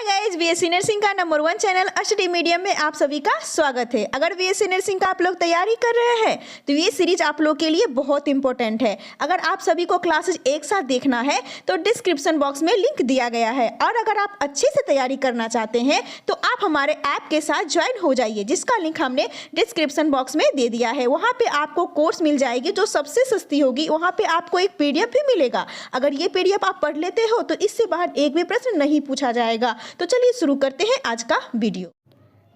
Hi guys, BSc nursing का number 1 channel study medium में आप सभी का स्वागत है। अगर बीएससी नर्सिंग का आप लोग तैयारी कर रहे हैं तो ये सीरीज आप लोग के लिए बहुत इंपॉर्टेंट है। अगर आप सभी को क्लासेस एक साथ देखना है तो डिस्क्रिप्शन बॉक्स में लिंक दिया गया है, और अगर आप अच्छे से तैयारी करना चाहते हैं तो आप हमारे ऐप के साथ ज्वाइन हो जाइए, जिसका लिंक हमने डिस्क्रिप्शन बॉक्स में दे दिया है। वहाँ पे आपको कोर्स मिल जाएगी जो सबसे सस्ती होगी। वहाँ पे आपको एक पीडीएफ भी मिलेगा। अगर ये पीडीएफ आप पढ़ लेते हो तो इससे बाहर एक भी प्रश्न नहीं पूछा जाएगा। तो चलिए शुरू करते हैं आज का वीडियो।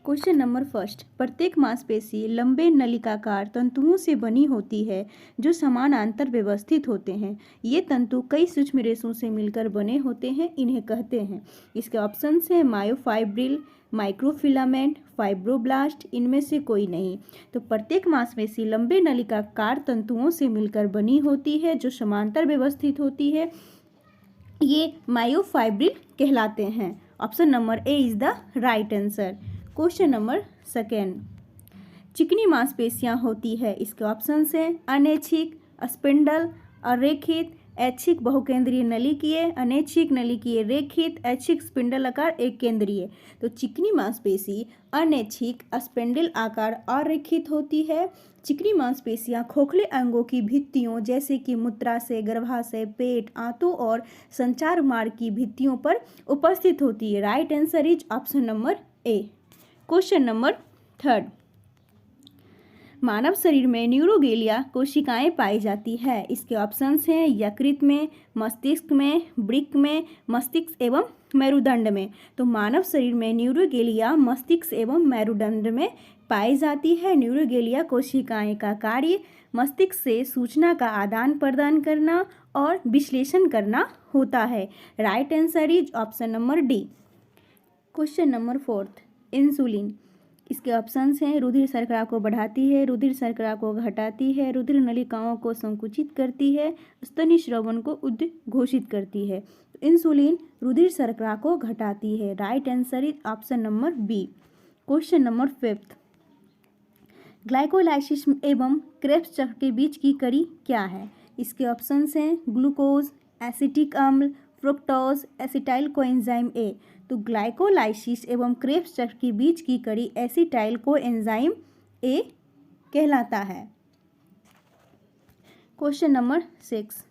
क्वेश्चन नंबर फर्स्ट, प्रत्येक मांसपेशी लंबे नलिकाकार तंतुओं से बनी होती है जो समानांतर व्यवस्थित होते हैं। ये तंतु कई सूक्ष्म रेशों से मिलकर बने होते हैं, इन्हें कहते हैं। इसके ऑप्शन हैं मायोफाइब्रिल, माइक्रोफिलामेंट, फाइब्रोब्लास्ट, इनमें से कोई नहीं। तो प्रत्येक मांसपेशी लंबे नलिकाकार तंतुओं से मिलकर बनी होती है जो समांतर व्यवस्थित होती है, ये मायोफाइब्रिल कहलाते हैं। Option number A is the right answer. Question number second, चिकनी मांसपेशियां होती है। इसके ऑप्शन हैं अनैच्छिक, स्पिंडल, अरेखित, ऐच्छिक बहुकेंद्रीय नलिकीय, अनैच्छिक नलिकीय रेखित, ऐच्छिक स्पिंडल आकार एक केंद्रीय। तो चिकनी मांसपेशी अनैच्छिक स्पिंडल आकार अरेखित होती है। चिकनी मांसपेशियां खोखले अंगों की भित्तियों जैसे कि मूत्राशय, गर्भाशय, पेट, आंतों और संचार मार्ग की भित्तियों पर उपस्थित होती है। Right answer is option number A. Question number third, मानव शरीर में न्यूरोगेलिया कोशिकाएं पाई जाती है। इसके ऑप्शंस हैं यकृत में, मस्तिष्क में, वृक्क में, मस्तिष्क एवं मेरुदंड में। तो मानव शरीर में न्यूरोगेलिया मस्तिष्क एवं मेरुदंड में पाई जाती है। न्यूरोगेलिया कोशिकाएं का कार्य मस्तिष्क से सूचना का आदान प्रदान करना और विश्लेषण करना होता है। Right answer is option number D. Question number fourth, insulin. इसके ऑप्शंस हैं रुधिर शर्करा को बढ़ाती है, रुधिर शर्करा को घटाती है, रुधिर नलिकाओं को संकुचित करती है, स्तनी श्रवण को उद्घोषित करती है। तो इंसुलिन रुधिर शर्करा को घटाती है। Right answer is option number B. Question number fifth, glycolysis एवं क्रेब्स चक्र के बीच की कड़ी क्या है। इसके ऑप्शंस हैं ग्लूकोज, एसिटिक अम्ल, फ्रुक्टोज, एसिटाइल कोएंजाइम ए। तो ग्लाइकोलाइसिस एवं क्रेब्स चक्र के बीच की कड़ी एसिटाइल कोएंजाइम ए कहलाता है। क्वेश्चन नंबर 6,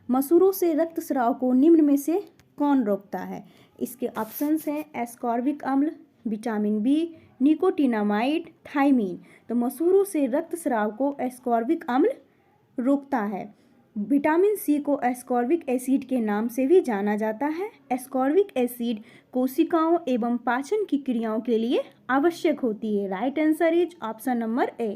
मसूरों से रक्तस्राव को निम्न में से कौन रोकता है। इसके ऑप्शंस हैं एस्कॉर्बिक अम्ल, विटामिन बी, निकोटिनामाइड, थाइमीन। तो मसूरों से रक्तस्राव को एस्कॉर्बिक अम्ल रोकता है। विटामिन सी को एस्कॉर्बिक एसिड के नाम से भी जाना जाता है। एस्कॉर्बिक एसिड कोशिकाओं एवं पाचन की क्रियाओं के लिए आवश्यक होती है। Right answer is option number A.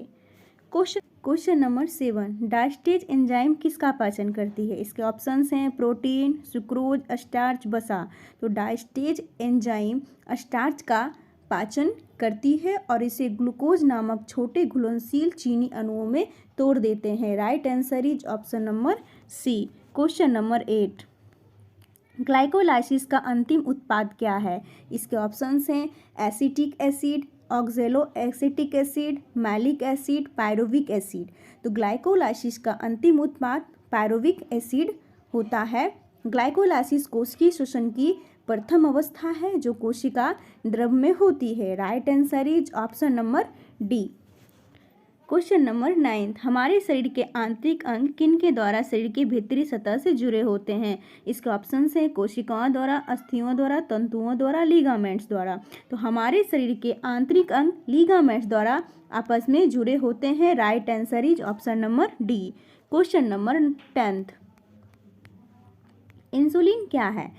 Question number 7, diastase enzyme किसका पाचन करती है। इसके ऑप्शंस हैं प्रोटीन, सुक्रोज, स्टार्च, वसा। तो डायस्टेज एंजाइम स्टार्च का पाचन करती है और इसे ग्लूकोज नामक छोटे घुलनशील चीनी अणुओं में तोड़ देते हैं। Right answer is option number C. Question number 8, glycolysis का अंतिम उत्पाद क्या है। इसके ऑप्शंस हैं acetic acid, oxaloacetic acid, malic acid, pyruvic acid. तो ग्लाइकोलाइसिस का अंतिम उत्पाद पायरुविक एसिड होता है। ग्लाइकोलाइसिस कोशिकीय श्वसन की प्रथम अवस्था है जो कोशिका द्रव में होती है। Right answer is option number D. Question number 9, हमारे शरीर के आंतरिक अंग किन के द्वारा शरीर की भीतरी सतह से जुड़े होते हैं। इसके ऑप्शंस हैं कोशिकाओं द्वारा, अस्थियों द्वारा, तंतुओं द्वारा, लिगामेंट्स द्वारा। तो हमारे शरीर के आंतरिक अंग लिगामेंट्स द्वारा आपस में जुड़े होते हैं। Right answer is option number D. Question number 10, insulin क्या है।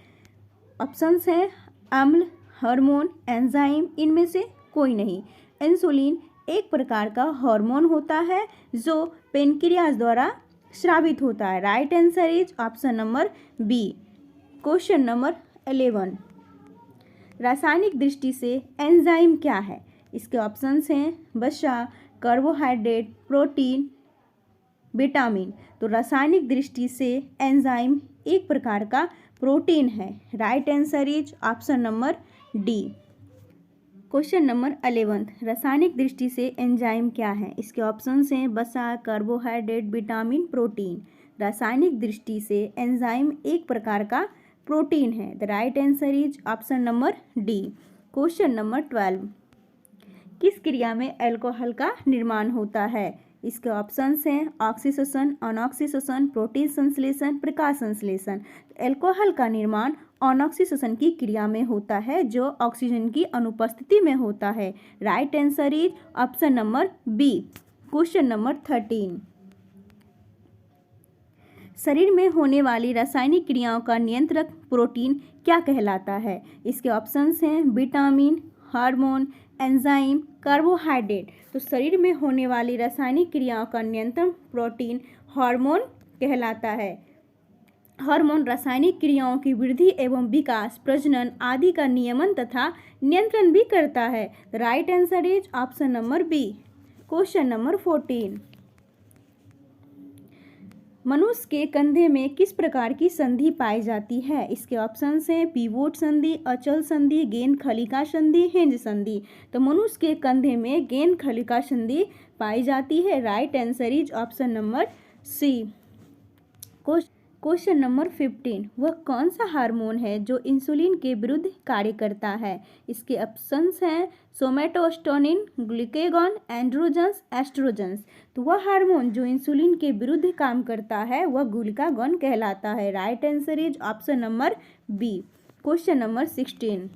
ऑप्शंस हैं अम्ल, हार्मोन, एंजाइम, इनमें से कोई नहीं। इंसुलिन एक प्रकार का हार्मोन होता है जो पेनक्रियाज द्वारा स्रावित होता है। Right answer is option number B. Question number 11, रासायनिक दृष्टि से एंजाइम क्या है। इसके ऑप्शंस हैं वसा, कार्बोहाइड्रेट, प्रोटीन, विटामिन। तो रासायनिक दृष्टि से एंजाइम एक प्रकार का प्रोटीन है। Right answer is option number D. Question number 11, रासायनिक दृष्टि से एंजाइम क्या है। इसके ऑप्शंस हैं वसा, कार्बोहाइड्रेट, विटामिन, प्रोटीन। रासायनिक दृष्टि से एंजाइम एक प्रकार का प्रोटीन है। The right answer is option number D. Question number 12, किस क्रिया में अल्कोहल का निर्माण होता है? इसके ऑप्शंस हैं ऑक्सीडेशन, अनऑक्सीडेशन, प्रोटीन संश्लेषण, प्रकाश संश्लेषण। अल्कोहल का निर्माण अनऑक्सीडेशन की क्रिया में होता है जो ऑक्सीजन की अनुपस्थिति में होता है। Right answer is option number B. Question number 13, शरीर में होने वाली रासायनिक क्रियाओं का नियंत्रक प्रोटीन क्या कहलाता है? इसके ऑप्शंस हैं विटामिन, हार्मोन, एंजाइम, कार्बोहाइड्रेट। तो शरीर में होने वाली रासायनिक क्रियाओं का नियंत्रण प्रोटीन हार्मोन कहलाता है। हार्मोन रासायनिक क्रियाओं की वृद्धि एवं विकास, प्रजनन आदि का नियमन तथा नियंत्रण भी करता है। Right answer is option number B. Question number 14, मनुष्य के कंधे में किस प्रकार की संधि पाई जाती है? इसके ऑप्शंस हैं पिवोट संधि, अचल संधि, गेंद खलिका संधि, हिंज संधि। तो मनुष्य के कंधे में गेंद खलिका संधि पाई जाती है। Right answer is option number C. Question number 15, वह कौन सा हार्मोन है जो इंसुलिन के विरुद्ध कार्य करता है? इसके ऑप्शंस हैं सोमेटोस्टेरोन, ग्लूकेगॉन, एंड्रोजन्स, एस्ट्रोजन्स। तो वह हार्मोन जो इंसुलिन के विरुद्ध काम करता है वह ग्लूकागॉन कहलाता है। Right answer is option number B. Question number 16,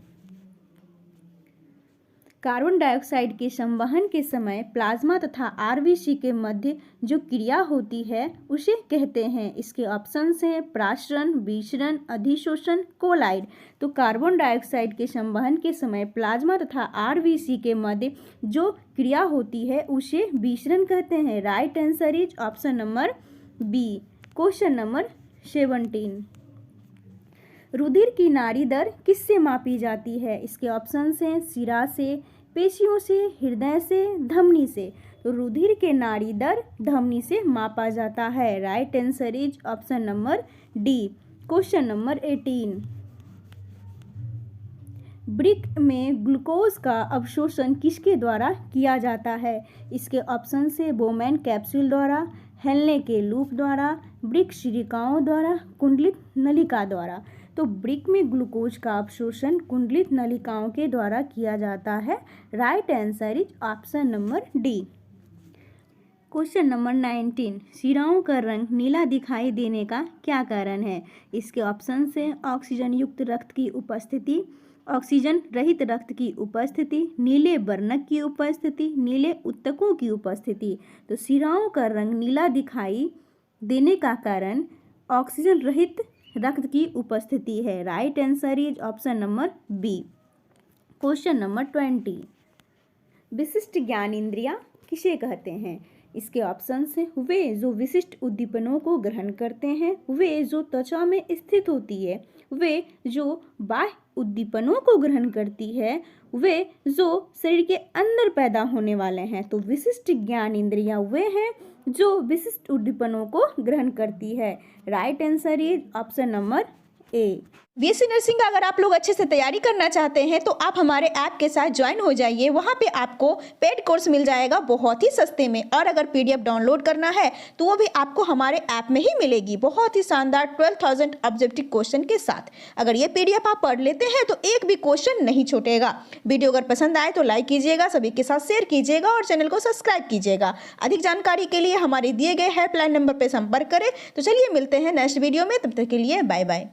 carbon dioxide के संवहन के समय प्लाज्मा तथा आरबीसी के मध्य जो क्रिया होती है उसे कहते हैं। इसके ऑप्शंस हैं प्रासरण, विसरण, अधिशोषण, कोलाइड। तो कार्बन डाइऑक्साइड के संवहन के समय प्लाज्मा तथा आरबीसी के मध्य जो क्रिया होती है उसे विसरण कहते हैं। Right answer is option number B. Question number 17, रुधिर की नाड़ी दर किससे मापी जाती है? इसके ऑप्शंस हैं शिरा से, पेशियों से, हृदय से, धमनी से। तो रुधिर के नाड़ी दर धमनी से मापा जाता है। Right answer is option number D. Question number 18, वृक्क में ग्लूकोज का अवशोषण किसके द्वारा किया जाता है? इसके ऑप्शन से बोमैन कैप्सूल द्वारा, हेलने के लूप द्वारा, वृक्क शिरिकाओं द्वारा, कुंडलित नलिका द्वारा। तो वृक्क में ग्लूकोज का अवशोषण कुंडलित नलिकाओं के द्वारा किया जाता है। Right answer is option number D. Question number 19, शिराओं का रंग नीला दिखाई देने का क्या कारण है? इसके ऑप्शन से ऑक्सीजन युक्त रक्त की उपस्थिति, ऑक्सीजन रहित रक्त की उपस्थिति, नीले वर्णक की उपस्थिति, नीले उत्तकों की उपस्थिति। तो शिराओं का रंग नीला दिखाई देने का कारण ऑक्सीजन रहित रक्त की उपस्थिति है। Right answer is option number B. Question number 20, विशिष्ट ज्ञान इंद्रियां किसे कहते हैं? इसके ऑप्शंस हैं वे जो विशिष्ट उद्दीपनों को ग्रहण करते हैं, वे जो त्वचा में स्थित होती है, वे जो बाह्य उद्दीपनों को ग्रहण करती है, वे जो शरीर के अंदर पैदा होने वाले हैं। तो विशिष्ट ज्ञान इंद्रियां वे हैं जो विशिष्ट उद्दीपनों को ग्रहण करती है। Right answer is option number A. BSc nursing का अगर आप लोग अच्छे से तैयारी करना चाहते हैं तो आप हमारे ऐप के साथ ज्वाइन हो जाइए। वहाँ पे आपको पेड कोर्स मिल जाएगा बहुत ही सस्ते में, और अगर पीडीएफ डाउनलोड करना है तो वो भी आपको हमारे ऐप में ही मिलेगी बहुत ही शानदार 12,000 ऑब्जेक्टिव क्वेश्चन के साथ। अगर ये पीडीएफ आप पढ़ लेते हैं तो एक भी क्वेश्चन नहीं छूटेगा। वीडियो अगर पसंद आए तो लाइक कीजिएगा, सभी के साथ शेयर कीजिएगा और चैनल को सब्सक्राइब कीजिएगा। अधिक जानकारी के लिए हमारे दिए गए हेल्पलाइन नंबर पर संपर्क करें। तो चलिए मिलते हैं नेक्स्ट वीडियो में, तब तक के लिए बाय बाय।